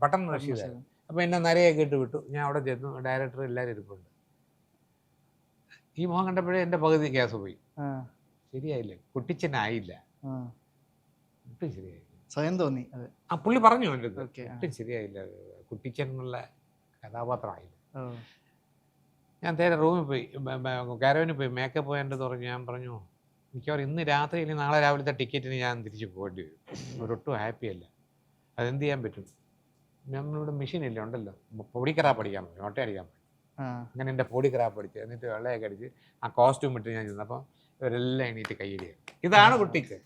പട്ടൺ റഷീദായിരുന്നു. അപ്പോൾ എന്നെ നരയൊക്കെ ഇട്ട് വിട്ടു. ഞാൻ അവിടെ ചെന്നു, ഡയറക്ടർ എല്ലാവരും ഇരിപ്പുണ്ട്. ഈ മുഖം കണ്ടപ്പോഴേ എൻ്റെ പകുതി ഗ്യാസ് പോയി, ശരിയായില്ലേ, കുട്ടിച്ചനായില്ല, ഒട്ടും ശരിയായില്ല. സ്വയം തോന്നി അത്. ആ പുള്ളി പറഞ്ഞു എൻ്റെ അടുത്ത്. ഓക്കെ. ഒട്ടും ശരിയായില്ല, കുട്ടിച്ചൻ എന്നുള്ള കഥാപാത്രമായില്ല. ഓ. ഞാൻ നേരെ റൂമിൽ പോയി, കാരവനിൽ പോയി മേക്കപ്പ് പോയി എൻ്റെ പറഞ്ഞു. ഞാൻ പറഞ്ഞു മിക്കവാറും ഇന്ന് രാത്രി അല്ലെങ്കിൽ നാളെ രാവിലത്തെ ടിക്കറ്റിന് ഞാൻ തിരിച്ച് പോകേണ്ടി വരും, ഒരൊട്ടും ഹാപ്പിയല്ല. അതെന്ത് ചെയ്യാൻ പറ്റും? നമ്മളിവിടെ മെഷീനില്ല, ഉണ്ടല്ലോ, പൊടിക്കറാ പഠിക്കാൻ പറ്റും, ഒട്ട അടിക്കാൻ പറ്റും. അങ്ങനെ എൻ്റെ പൊടിക്കറാ പഠിച്ച് എന്നിട്ട് വെള്ളയൊക്കെ അടിച്ച് ആ കോസ്റ്റ്യൂം ഇട്ട് ഞാൻ ചെന്നപ്പോൾ ഇവരെല്ലാം എണീറ്റ് കയ്യടിയാണ്. ഇതാണ് കുട്ടിക്ക്.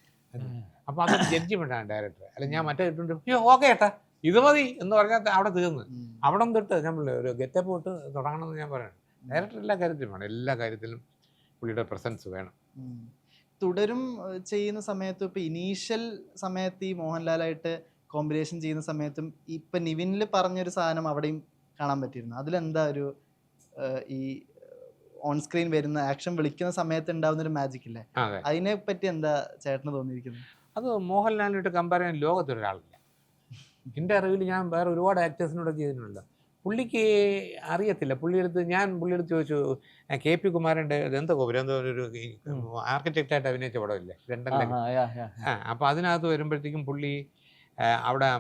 അപ്പോൾ അതൊരു ജഡ്ജിമെൻ്റാണ് ഡയറക്ടർ. അല്ല ഞാൻ മറ്റേ ഇട്ടുണ്ട്, അയ്യോ ഓക്കെ ഏട്ടാ ഇത് മതി എന്ന് പറഞ്ഞാൽ അവിടെ തീർന്ന്. അവിടെ തൊട്ട് നമ്മൾ ഒരു ഗെറ്റപ്പ് തൊട്ട് തുടങ്ങണമെന്ന് ഞാൻ പറയണം. ഡയറക്ടർ എല്ലാ കാര്യത്തിലും വേണം, എല്ലാ കാര്യത്തിലും പുള്ളിയുടെ പ്രസൻസ് വേണം. തുടരും ചെയ്യുന്ന സമയത്തും ഇപ്പൊ ഇനീഷ്യൽ സമയത്ത് ഈ മോഹൻലാലായിട്ട് കോമ്പിനേഷൻ ചെയ്യുന്ന സമയത്തും ഇപ്പൊ നിവിനിൽ പറഞ്ഞൊരു സാധനം അവിടെയും കാണാൻ പറ്റിയിരുന്നു. അതിലെന്താ ഒരു ഈ ഓൺ സ്ക്രീൻ വരുന്ന ആക്ഷൻ വിളിക്കുന്ന സമയത്ത് ഉണ്ടാവുന്ന ഒരു മാജിക് ഇല്ലേ, അതിനെ പറ്റി എന്താ ചേട്ടന് തോന്നിയിരിക്കുന്നത്? അത് മോഹൻലാലിനായിട്ട് കമ്പയർ ചെയ്യാൻ ലോകത്തൊരാളില്ല. എൻ്റെ അറിവിൽ ഞാൻ വേറെ ഒരുപാട് ആക്ടേഴ്സിനോട് ചെയ്തിട്ടുണ്ടല്ലോ, പുള്ളിക്ക് അറിയത്തില്ല. പുള്ളിയെടുത്ത് ചോദിച്ചു, KP കുമാരൻ്റെ എന്തോ ഒരു ആർക്കിടെക്റ്റായിട്ട് അഭിനയിച്ച പടമില്ലേ ലണ്ടനിലേക്ക്. അപ്പോൾ അതിനകത്ത് വരുമ്പോഴത്തേക്കും പുള്ളി അവിടെ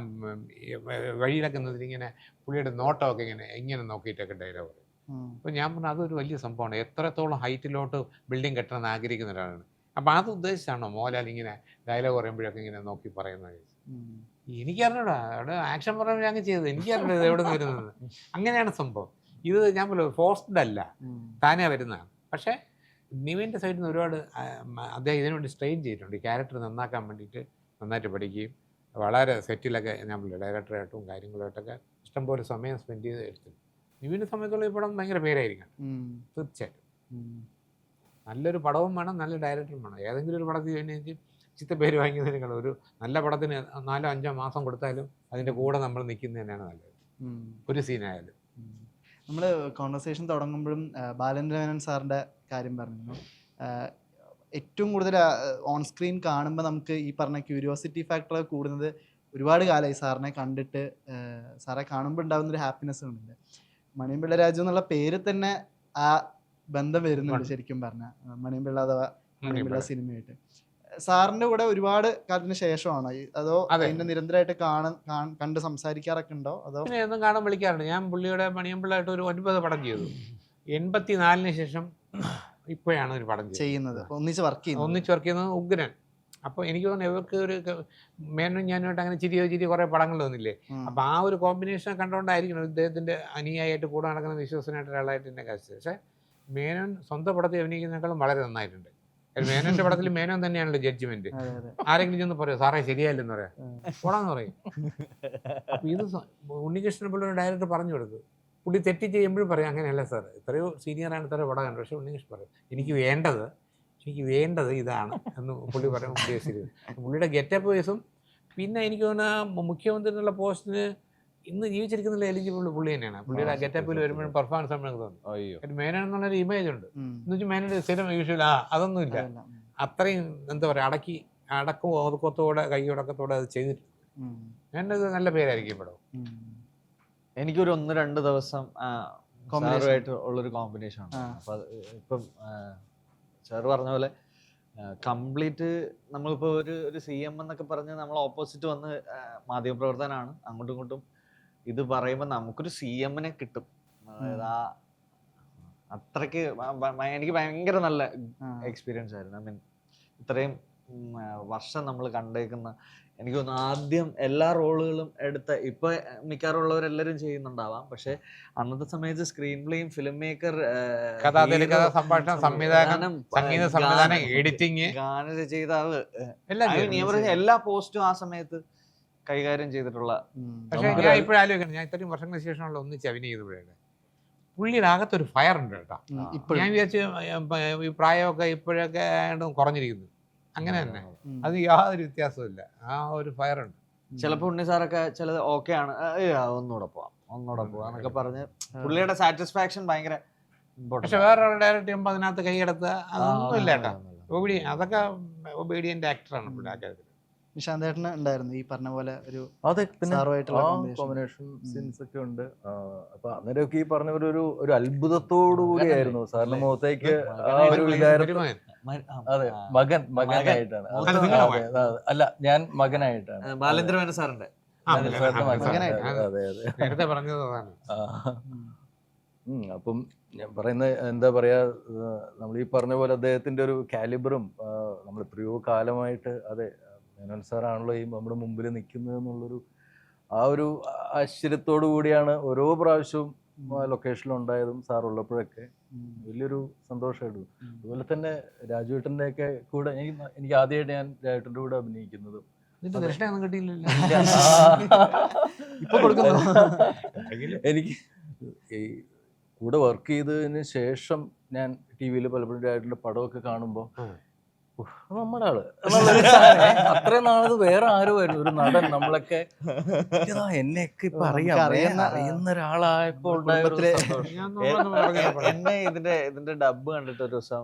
വഴിയിലൊക്കെ ഇങ്ങനെ പുള്ളിയുടെ നോട്ടമൊക്കെ ഇങ്ങനെ നോക്കിയിട്ടൊക്കെ ഡയലോഗ് പറയും. അപ്പോൾ ഞാൻ പറഞ്ഞു അതൊരു വലിയ സംഭവമാണ്, എത്രത്തോളം ഹൈറ്റിലോട്ട് ബിൽഡിംഗ് കെട്ടണമെന്ന് ആഗ്രഹിക്കുന്ന ഒരാളാണ്. അപ്പോൾ അത് ഉദ്ദേശിച്ചാണോ മോഹൻലാൽ ഇങ്ങനെ ഡയലോഗ് പറയുമ്പോഴൊക്കെ ഇങ്ങനെ നോക്കി പറയുന്നത്? എനിക്കറിഞ്ഞൂടാ, അവിടെ ആക്ഷൻ പറയുമ്പോൾ ഞാൻ ചെയ്തത് എനിക്കറിഞ്ഞത് എവിടെ നിന്ന് വരുന്നത്. അങ്ങനെയാണ് സംഭവം. ഇത് ഞാൻ പോലെ ഫോഴ്സ്ഡ് അല്ല, താനേ വരുന്നതാണ്. പക്ഷേ നിവിൻ്റെ സൈഡിൽ നിന്ന് ഒരുപാട് അദ്ദേഹം ഇതിനുവേണ്ടി സ്ട്രെയിൻ ചെയ്തിട്ടുണ്ട്. ഈ ക്യാരക്ടർ നന്നാക്കാൻ വേണ്ടിയിട്ട് നന്നായിട്ട് പഠിക്കുകയും വളരെ സെറ്റിലൊക്കെ ഞാൻ ഡയറക്ടറായിട്ടും കാര്യങ്ങളായിട്ടൊക്കെ ഇഷ്ടംപോലെ സമയം സ്പെൻഡ് ചെയ്ത് എടുത്തു. നിവിൻ്റെ സമയത്തുള്ള ഈ പടം ഭയങ്കര പേരായിരിക്കണം തീർച്ചയായിട്ടും. നല്ലൊരു പടവും വേണം, നല്ല ഡയറക്ടറും വേണം. ഏതെങ്കിലും ഒരു പടത്തിൽ വേണ്ടി ചിത്ത പേര് വാങ്ങിക്കുന്നതിനേക്കാൾ ഒരു നല്ല പടത്തിന് 4-5 മാസം കൊടുത്താലും അതിൻ്റെ കൂടെ നമ്മൾ നിൽക്കുന്നത് തന്നെയാണ് നല്ലത്, ഒരു സീനായാലും. നമ്മൾ കോൺവെർസേഷൻ തുടങ്ങുമ്പോഴും ബാലേന്ദ്രമേനോൻ സാറിൻ്റെ കാര്യം പറഞ്ഞു. ഏറ്റവും കൂടുതൽ ഓൺ സ്ക്രീൻ കാണുമ്പോൾ നമുക്ക് ഈ പറഞ്ഞ ക്യൂരിയോസിറ്റി ഫാക്ടർ കൂടുന്നത് ഒരുപാട് കാലമായി സാറിനെ കണ്ടിട്ട്. സാറെ കാണുമ്പോൾ ഉണ്ടാകുന്നൊരു ഹാപ്പിനെസ് ഉണ്ട്. മണിയൻ പിള്ള രാജു എന്നുള്ള പേര് തന്നെ ആ ബന്ധം വരുന്നുണ്ട് ശരിക്കും പറഞ്ഞാൽ, മണിയൻ പിള്ള അഥവാ മണിയൻ പിള്ള സിനിമയായിട്ട്. സാറിന്റെ കൂടെ ഒരുപാട് കാലത്തിന് ശേഷമാണോ അതോ അതിന്റെ നിരന്തരമായിട്ട് കണ്ട് സംസാരിക്കാറൊക്കെ ഉണ്ടോ? അതോ എന്നും കാണാൻ വിളിക്കാറുണ്ട്. ഞാൻ പുള്ളിയുടെ മണിയമ്പിള്ളായിട്ട് ഒരു 9 പടം ചെയ്തു. 84 ശേഷം ഇപ്പോഴാണ് ഒരു പടം ചെയ്യുന്നത്, ഒന്നിച്ച് വർക്ക് ചെയ്യുന്നത് ഉഗ്രൻ. അപ്പോൾ എനിക്ക് തോന്നുന്നു ഇവർക്ക് ഒരു മേനും ഞാനുമായിട്ട് അങ്ങനെ ചിരി കുറേ പടങ്ങൾ തോന്നില്ലേ. അപ്പോൾ ആ ഒരു കോമ്പിനേഷൻ കണ്ടുകൊണ്ടായിരിക്കണം ഇദ്ദേഹത്തിൻ്റെ അനുയായിട്ട് കൂടെ നടക്കുന്ന വിശ്വസനായിട്ട് ഒരാളായിട്ട് എന്നെ കാണിച്ചത്. പക്ഷേ മേനോൻ സ്വന്തം പടത്തിൽ അഭിനയിക്കുന്നതിനേക്കാളും വളരെ നന്നായിട്ടുണ്ട്. മേനോന്റെ പടത്തിൽ മേനോൻ തന്നെയാണല്ലോ ജഡ്ജ്മെന്റ്. ആരെങ്കിലും ചെന്ന് പറയോ സാറേ ശരിയായില്ലെന്ന് പറയാം, പോടാന്ന് പറയും. അപ്പൊ ഇത് ഉണ്ണികൃഷ്ണൻ പിള്ളയുടെ ഡയറക്ടർ പറഞ്ഞു കൊടുക്കും. പുള്ളി തെറ്റി ചെയ്യുമ്പോഴും പറയും അങ്ങനെയല്ല സാർ, ഇത്രയോ സീനിയറാണ്, ഇത്രയോ പടം കണ്ടു. പക്ഷെ ഉണ്ണികൃഷ്ണൻ പറയും എനിക്ക് വേണ്ടത് ഇതാണ് എന്ന് പുള്ളി പറയും. പുള്ളിയുടെ ഗെറ്റപ്പ് വയസ്സും പിന്നെ എനിക്ക് തോന്നുന്ന മുഖ്യമന്ത്രി എന്നുള്ള പോസ്റ്റിന് ഇന്ന് ജീവിച്ചിരിക്കുന്ന എലിജിബിൾ പുള്ളി തന്നെയാണ്. പുള്ളിയുടെ ഗെറ്റപ്പിൽ വരുമ്പോഴും പെർഫോമൻസ് നമുക്ക് തോന്നും മേനോൻ എന്നുള്ളൊരു ഇമേജ് ഉണ്ട്. എന്ന് വെച്ചാൽ മേനോന്റെ സ്ഥിരം യൂഷ്വൽ അതൊന്നുമില്ല. അത്രയും എന്താ പറയുക അടക്കവും ഒതുക്കത്തോടെ കൈയടക്കത്തോടെ അത് ചെയ്തിട്ടുണ്ട്. മേനോന് നല്ല പേരായിരിക്കും ഇവിടെ. എനിക്കൊരു 1-2 ദിവസം കോമ്പിനേഷനായിട്ട് ഉള്ളൊരു കോമ്പിനേഷൻ ആണ്. അപ്പൊ ഇപ്പം സാർ പറഞ്ഞ പോലെ കംപ്ലീറ്റ് നമ്മളിപ്പോൾ ഒരു CM എന്നൊക്കെ പറഞ്ഞ് നമ്മൾ ഓപ്പോസിറ്റ് വന്ന് മാധ്യമപ്രവർത്തനാണ്, അങ്ങോട്ടും ഇങ്ങോട്ടും ഇത് പറയുമ്പോൾ നമുക്കൊരു CM-നെ കിട്ടും. അതായത് അത്രയ്ക്ക് എനിക്ക് ഭയങ്കര നല്ല എക്സ്പീരിയൻസ് ആയിരുന്നു. ഐ മീൻ ഇത്രയും വർഷം നമ്മൾ കണ്ടേക്കുന്ന, എനിക്ക് തോന്നുന്നു ആദ്യം എല്ലാ റോളുകളും എടുത്ത, ഇപ്പൊ മിക്കവാറുള്ളവരെല്ലാവരും ചെയ്യുന്നുണ്ടാവാം, പക്ഷെ അന്നത്തെ സമയത്ത് സ്ക്രീൻ പ്ലേയും ഫിലിം മേക്കർ, ഗാനരചയിതാവ്, എല്ലാ പോസ്റ്റും ആ സമയത്ത് കൈകാര്യം ചെയ്തിട്ടുള്ള. പക്ഷേ ഞാൻ ഇപ്പോഴും ആലോചിക്കണം, ഞാൻ ഇത്രയും വർഷങ്ങൾക്ക് ശേഷമുള്ള ഒന്നിച്ച് അഭിനയിച്ചപ്പോഴാണ് പുള്ളിയുടെ അകത്തൊരു ഫയർ ഉണ്ട് കേട്ടോ. ഞാൻ വിചാരിച്ചു ഈ പ്രായമൊക്കെ ഇപ്പോഴൊക്കെ കുറഞ്ഞിരിക്കുന്നു, അങ്ങനെ തന്നെ അത് യാതൊരു വ്യത്യാസമില്ല. ആ ഒരു ഫയർ ഉണ്ട്. ചിലപ്പോൾ ഉണ്ണി സാറൊക്കെ ചിലത് ഓക്കെ ആണ്, ഒന്നുകൂടെ പോവാം എന്നൊക്കെ പറഞ്ഞ് പുള്ളിയുടെ സാറ്റിസ്ഫാക്ഷൻ ഭയങ്കര. പക്ഷെ വേറൊരു ഡയറക്റ്റ് ചെയ്യുമ്പോൾ അതിനകത്ത് കൈയെടുത്ത് അതൊന്നും ഇല്ല കേട്ടോ. അതൊക്കെ ഒബീഡിയന്റ് ആക്ടറാണ് പുള്ളി ആ കാര്യത്തിൽ. നിശാന്ത് ഏട്ടന് ഉണ്ടായിരുന്നു ഈ പറഞ്ഞ പോലെ ഒരു അതെ, പിന്നെ സാറുമായിട്ടുള്ള ആ combination. കോമ്പിനേഷൻ സീൻസ് ഒക്കെ ഉണ്ട്. അപ്പൊ അന്നേരമൊക്കെ ഈ പറഞ്ഞ പോലെ ഒരു അത്ഭുതത്തോടു കൂടിയായിരുന്നു സാറിന്റെ മുഖത്തേക്ക് ആ ഒരു വികാരത്തിൽ. അതെ, മകനായിട്ടാണ്. അല്ല, നിങ്ങളുടെ മകൻ. അല്ല, ഞാൻ മകനായിട്ടാണ്. ബാലേന്ദ്ര മേനോൻ സാറിന്റെ സാറിന്റെ മകനായിട്ട്. അതെ അതെ. നേരത്തെ പറഞ്ഞത് അതാണ്. അപ്പം ഞാൻ പറയുന്നത് എന്താ പറയാ, നമ്മൾ ഈ പറഞ്ഞ പോലെ അദ്ദേഹത്തിന്റെ ഒരു കാലിബറും നമ്മൾ എത്രയോ കാലമായിട്ട്, അതെ, മേനോൻ സാറാണല്ലോ ഈ നമ്മുടെ മുമ്പിൽ നിൽക്കുന്നത് എന്നുള്ളൊരു ആ ഒരു ആശ്ചര്യത്തോടു കൂടിയാണ് ഓരോ പ്രാവശ്യവും ലൊക്കേഷനിൽ ഉണ്ടായതും സാർ ഉള്ളപ്പോഴൊക്കെ വലിയൊരു സന്തോഷമായിരുന്നു. അതുപോലെ തന്നെ രാജുവേട്ടൻ്റെ ഒക്കെ കൂടെ എനിക്ക് ആദ്യമായിട്ട് ഞാൻ രാജുവേട്ടൻ്റെ കൂടെ അഭിനയിക്കുന്നതും ഇതിന്റെ ദക്ഷിണയൊന്നും കിട്ടിയില്ലല്ലോ. ഇപ്പൊ കൊടുക്കുന്നു. എനിക്ക് ഈ കൂടെ വർക്ക് ചെയ്തതിന് ശേഷം ഞാൻ ടി വിയിൽ പലപ്പോഴും രാജുവേട്ടൻ്റെ പടമൊക്കെ കാണുമ്പോൾ നമ്മുടെ ആള് അത്രയും നാളത് വേറെ ആരുമായിരുന്നു, ഒരു നടൻ. നമ്മളൊക്കെ എന്നെയൊക്കെ ഇപ്പൊ അറിയുന്ന ഒരാളായപ്പോൾ എന്നെ ഇതിന്റെ ഡബ് കണ്ടിട്ട് ഒരു ദിവസം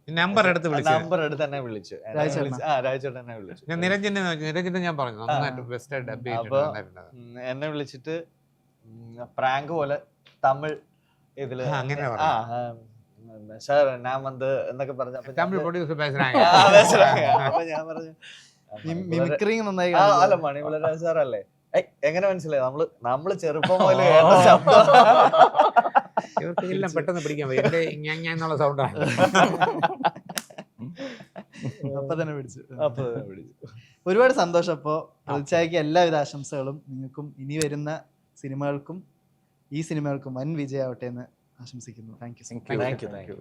നമ്പർ എടുത്ത് എന്നെ വിളിച്ചു. രാജേട്ടൻ എന്നെ വിളിച്ചു. ഞാൻ നിരഞ്ജന്റെ ഞാൻ പറഞ്ഞു നന്നായിട്ട് ബെസ്റ്റ് ആയിട്ട് ഡബ് ചെയ്തിട്ടുണ്ട്. എന്നെ വിളിച്ചിട്ട് പ്രാങ്ക് പോലെ തമിഴ് ഇതില് അങ്ങനെ സാർ ഞാൻ വന്ന് എന്നൊക്കെ പറഞ്ഞു. തമിഴ് പ്രൊഡ്യൂസർ അപ്പൊ ഞാൻ പറഞ്ഞു മിമിക്രിങ് നന്നായി. അല്ല, മണിമലരാജ് സാറല്ലേ. എങ്ങനെ മനസ്സിലായി? നമ്മള് ചെറുപ്പം പോലെ ശബ്ദം ഇവർക്ക് എല്ലാം പെട്ടെന്ന് പിടിക്കാൻ പറ്റും. എന്റെ എന്നുള്ള സൗണ്ടാണ്. അപ്പൊ തന്നെ പിടിച്ചു. ഒരുപാട് സന്തോഷം. അപ്പോൾ പ്രതിച്ഛായക്ക് എല്ലാവിധ ആശംസകളും. നിങ്ങൾക്കും ഇനി വരുന്ന സിനിമകൾക്കും ഈ സിനിമകൾക്കും വൻ വിജയമാവട്ടെ എന്ന് ആശംസിക്കുന്നു. Thank you. Thank you.